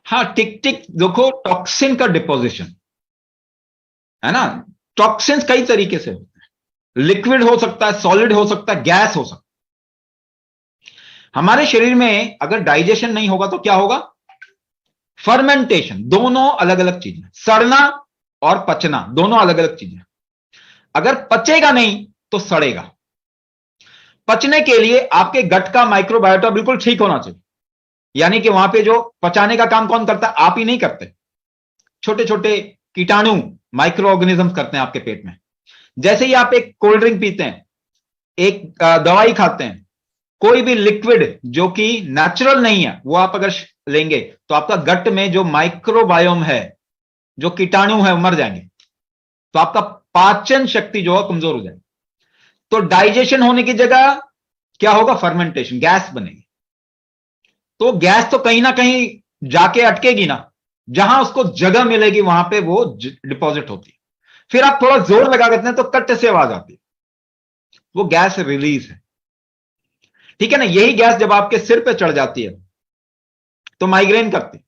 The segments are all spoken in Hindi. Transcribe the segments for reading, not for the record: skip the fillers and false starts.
हाँ, टिक टिक देखो, टॉक्सिन का डिपोजिशन है ना। टॉक्सिन्स कई तरीके से होते हैं, लिक्विड हो सकता है, सॉलिड हो सकता है, गैस हो सकता है। हमारे शरीर में अगर डाइजेशन नहीं होगा तो क्या होगा? फर्मेंटेशन। दोनों अलग अलग चीजें, सड़ना और पचना दोनों अलग अलग चीजें। अगर पचेगा नहीं तो सड़ेगा। पचने के लिए आपके गट का माइक्रोबायोटा बिल्कुल ठीक होना चाहिए, यानी कि वहां पे जो पचाने का काम कौन करता है? आप ही नहीं करते, छोटे छोटे कीटाणु, माइक्रो ऑर्गेनिज्म करते हैं आपके पेट में। जैसे ही आप एक कोल्ड ड्रिंक पीते हैं, एक दवाई खाते हैं, कोई भी लिक्विड जो कि नेचुरल नहीं है वो आप अगर लेंगे तो आपका गट में जो माइक्रोबायोम है, जो कीटाणु है, वो मर जाएंगे। तो आपका पाचन शक्ति जो है कमजोर हो जाएगी। तो डाइजेशन होने की जगह क्या होगा? फर्मेंटेशन, गैस बनेगी। तो गैस तो कहीं ना कहीं जाके अटकेगी ना, जहां उसको जगह मिलेगी वहां पे वो डिपॉजिट होती है। फिर आप थोड़ा जोर लगा देते हैं तो कट से आवाज आती है, वो गैस रिलीज है। ठीक है ना। यही गैस जब आपके सिर पे चढ़ जाती है तो माइग्रेन करती है।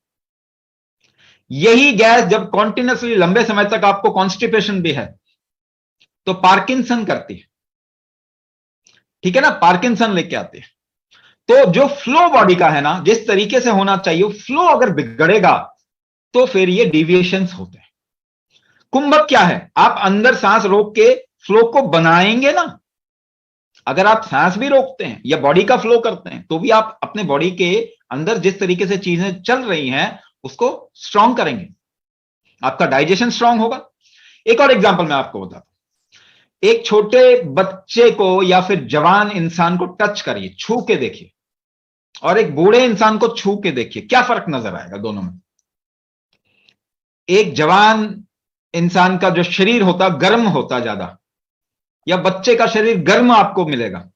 यही गैस जब कॉन्टिन्यूसली लंबे समय तक आपको कॉन्स्टिपेशन भी है तो पार्किंसन करती है। ठीक है ना, पार्किंसन लेके आती है। तो जो फ्लो बॉडी का है ना, जिस तरीके से होना चाहिए, फ्लो अगर बिगड़ेगा तो फिर ये डिविएशंस होते हैं। कुंभक क्या है? आप अंदर सांस रोक के फ्लो को बनाएंगे ना। अगर आप सांस भी रोकते हैं या बॉडी का फ्लो करते हैं तो भी आप अपने बॉडी के अंदर जिस तरीके से चीजें चल रही हैं उसको स्ट्रांग करेंगे, आपका डाइजेशन स्ट्रांग होगा। एक और एग्जांपल मैं आपको बताता हूं। एक छोटे बच्चे को या फिर जवान इंसान को टच करिए, छू के देखिए, और एक बूढ़े इंसान को छू के देखिए, क्या फर्क नजर आएगा दोनों में? एक जवान इंसान का जो शरीर होता गर्म होता ज्यादा, या बच्चे का शरीर गर्म आपको मिलेगा।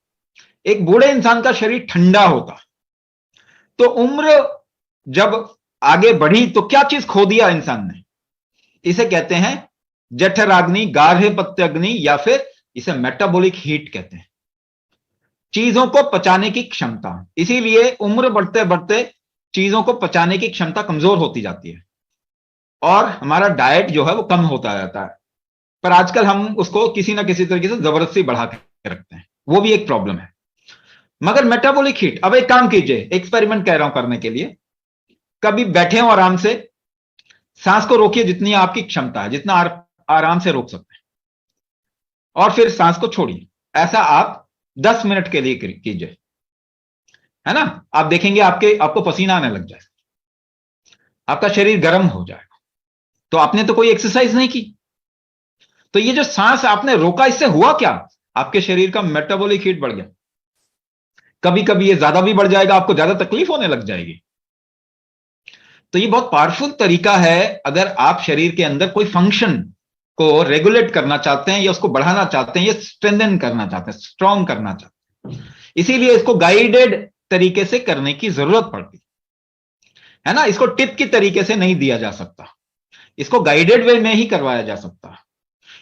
एक बूढ़े इंसान का शरीर ठंडा होता। तो उम्र जब आगे बढ़ी तो क्या चीज खो दिया इंसान ने? इसे कहते हैं जठराग्नि, गार्हपत्य अग्नि, या फिर इसे मेटाबॉलिक हीट कहते हैं, चीजों को पचाने की क्षमता। इसीलिए उम्र बढ़ते बढ़ते चीजों को पचाने की क्षमता कमजोर होती जाती है और हमारा डाइट जो है वो कम होता जाता है। पर आजकल हम उसको किसी ना किसी तरीके से जबरदस्ती बढ़ा के रखते हैं, वो भी एक प्रॉब्लम है। मगर मेटाबॉलिक हीट, अब एक काम कीजिए, एक्सपेरिमेंट कह रहा हूं करने के लिए। कभी बैठे हो आराम से, सांस को रोकिए जितनी आपकी क्षमता है, जितना आराम से रोक सकते हैं, और फिर सांस को छोड़िए। ऐसा आप 10 मिनट के लिए कीजिए, है ना। आप देखेंगे आपको पसीना आने लग जाए, आपका शरीर गर्म हो जाएगा। तो आपने तो कोई एक्सरसाइज नहीं की। तो ये जो सांस आपने रोका, इससे हुआ क्या? आपके शरीर का मेटाबॉलिक हीट बढ़ गया। कभी कभी ये ज्यादा भी बढ़ जाएगा, आपको ज्यादा तकलीफ होने लग जाएगी। तो ये बहुत पावरफुल तरीका है अगर आप शरीर के अंदर कोई फंक्शन को रेगुलेट करना चाहते हैं, या उसको बढ़ाना चाहते हैं, या स्ट्रेंथन करना चाहते हैं, स्ट्रांग करना चाहते हैं। इसीलिए इसको गाइडेड तरीके से करने की जरूरत पड़ती है ना। इसको टिप की तरीके से नहीं दिया जा सकता, इसको गाइडेड वे में ही करवाया जा सकता है।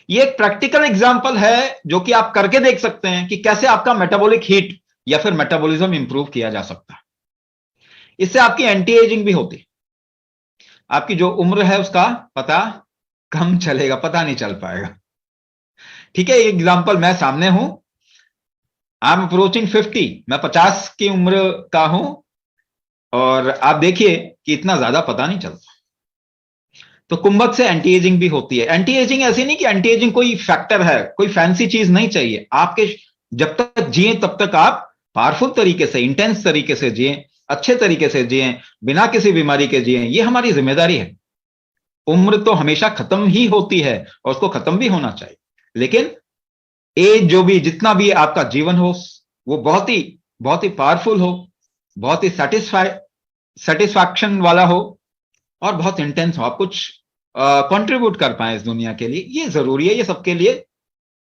ये एक प्रैक्टिकल एग्जांपल है जो कि आप करके देख सकते हैं कि कैसे आपका मेटाबॉलिक हीट या फिर मेटाबॉलिज्म इंप्रूव किया जा सकता है। इससे आपकी एंटी एजिंग भी होती है। आपकी जो उम्र है उसका पता कम चलेगा, पता नहीं चल पाएगा। ठीक है, एग्जांपल मैं सामने हूं, आई एम अप्रोचिंग 50, मैं 50 की उम्र का हूं, और आप देखिए कि इतना ज्यादा पता नहीं चलता। तो कुंभक से एंटी एजिंग भी होती है। एंटी एजिंग ऐसी नहीं कि एंटी एजिंग कोई फैक्टर है, कोई फैंसी चीज नहीं चाहिए आपके। जब तक जिए तब तक आप पावरफुल तरीके से, इंटेंस तरीके से जिए, अच्छे तरीके से जिए, बिना किसी बीमारी के जिए, ये हमारी जिम्मेदारी है। उम्र तो हमेशा खत्म ही होती है और उसको खत्म भी होना चाहिए, लेकिन एज जो भी, जितना भी आपका जीवन हो, वो बहुत ही पावरफुल हो, बहुत ही सेटिस्फैक्शन वाला हो, और बहुत इंटेंस हो। आप कुछ कंट्रीब्यूट कर पाए इस दुनिया के लिए, ये जरूरी है। ये सबके लिए,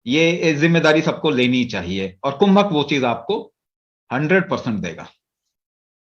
ये जिम्मेदारी सबको लेनी चाहिए, और कुंभक वो चीज आपको 100% देगा।